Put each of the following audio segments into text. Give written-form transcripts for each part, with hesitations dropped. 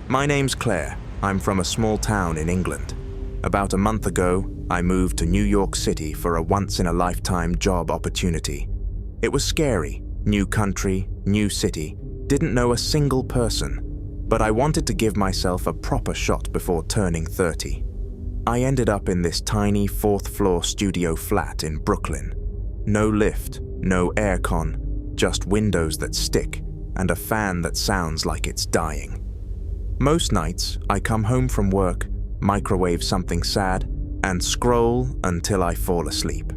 My name's Claire. I'm from a small town in England. About a month ago, I moved to New York City for a once-in-a-lifetime job opportunity. It was scary. New country, new city. Didn't know a single person. But I wanted to give myself a proper shot before turning 30. I ended up in this tiny 4th-floor studio flat in Brooklyn. No lift, no aircon, just windows that stick and a fan that sounds like it's dying. Most nights, I come home from work, microwave something sad, and scroll until I fall asleep.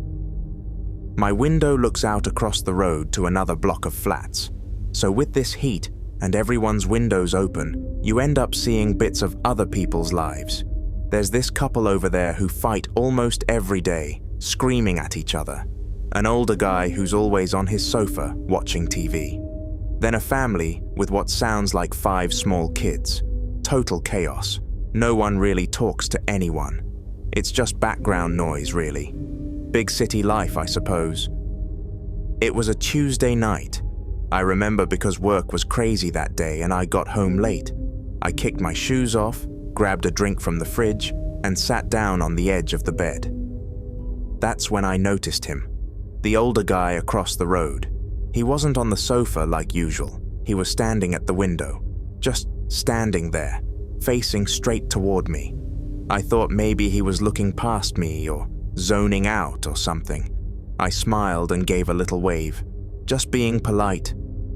My window looks out across the road to another block of flats, so with this heat and everyone's windows open, you end up seeing bits of other people's lives. There's this couple over there who fight almost every day, screaming at each other. An older guy who's always on his sofa watching TV. Then a family with what sounds like 5 small kids. Total chaos. No one really talks to anyone. It's just background noise, really. Big city life, I suppose. It was a Tuesday night. I remember because work was crazy that day and I got home late. I kicked my shoes off, grabbed a drink from the fridge, and sat down on the edge of the bed. That's when I noticed him. The older guy across the road. He wasn't on the sofa like usual. He was standing at the window, just standing there, facing straight toward me. I thought maybe he was looking past me or zoning out or something. I smiled and gave a little wave, just being polite.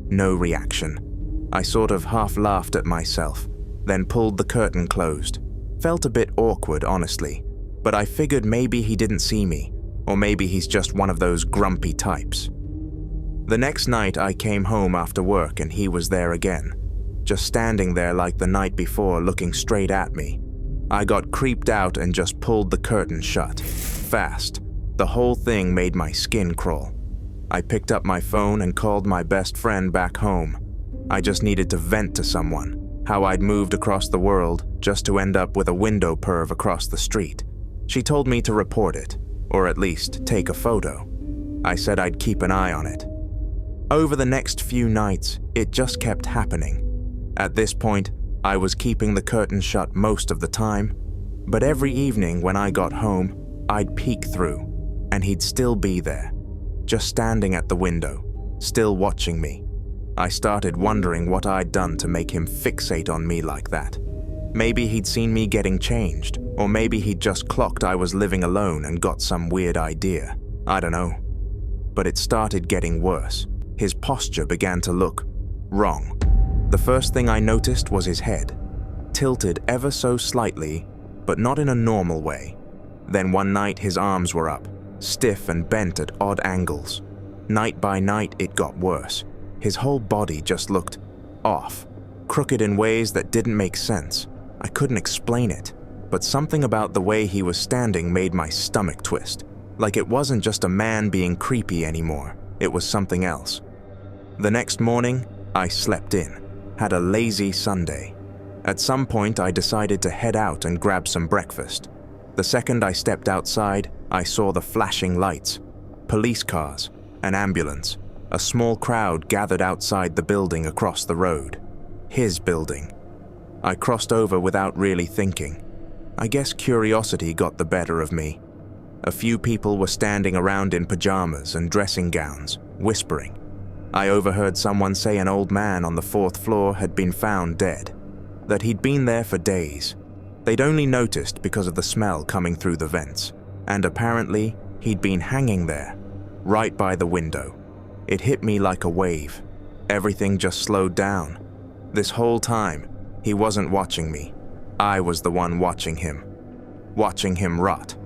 No reaction. I sort of half laughed at myself, then pulled the curtain closed. Felt a bit awkward, honestly, but I figured maybe he didn't see me, or maybe he's just one of those grumpy types. The next night I came home after work and he was there again, just standing there like the night before, looking straight at me. I got creeped out and just pulled the curtain shut, fast. The whole thing made my skin crawl. I picked up my phone and called my best friend back home. I just needed to vent to someone, how I'd moved across the world just to end up with a window perv across the street. She told me to report it, or at least take a photo. I said I'd keep an eye on it. Over the next few nights, it just kept happening. At this point, I was keeping the curtain shut most of the time, but every evening when I got home, I'd peek through, and he'd still be there, just standing at the window, still watching me. I started wondering what I'd done to make him fixate on me like that. Maybe he'd seen me getting changed, or maybe he'd just clocked I was living alone and got some weird idea. I don't know. But it started getting worse. His posture began to look wrong. The first thing I noticed was his head, tilted ever so slightly, but not in a normal way. Then one night his arms were up, stiff and bent at odd angles. Night by night it got worse. His whole body just looked off, crooked in ways that didn't make sense. I couldn't explain it, but something about the way he was standing made my stomach twist. Like it wasn't just a man being creepy anymore, it was something else. The next morning, I slept in, had a lazy Sunday. At some point, I decided to head out and grab some breakfast. The second I stepped outside, I saw the flashing lights, police cars, an ambulance, a small crowd gathered outside the building across the road. His building. I crossed over without really thinking. I guess curiosity got the better of me. A few people were standing around in pajamas and dressing gowns, whispering. I overheard someone say an old man on the 4th floor had been found dead, that he'd been there for days. They'd only noticed because of the smell coming through the vents, and apparently he'd been hanging there, right by the window. It hit me like a wave. Everything just slowed down. This whole time, he wasn't watching me. I was the one watching him rot.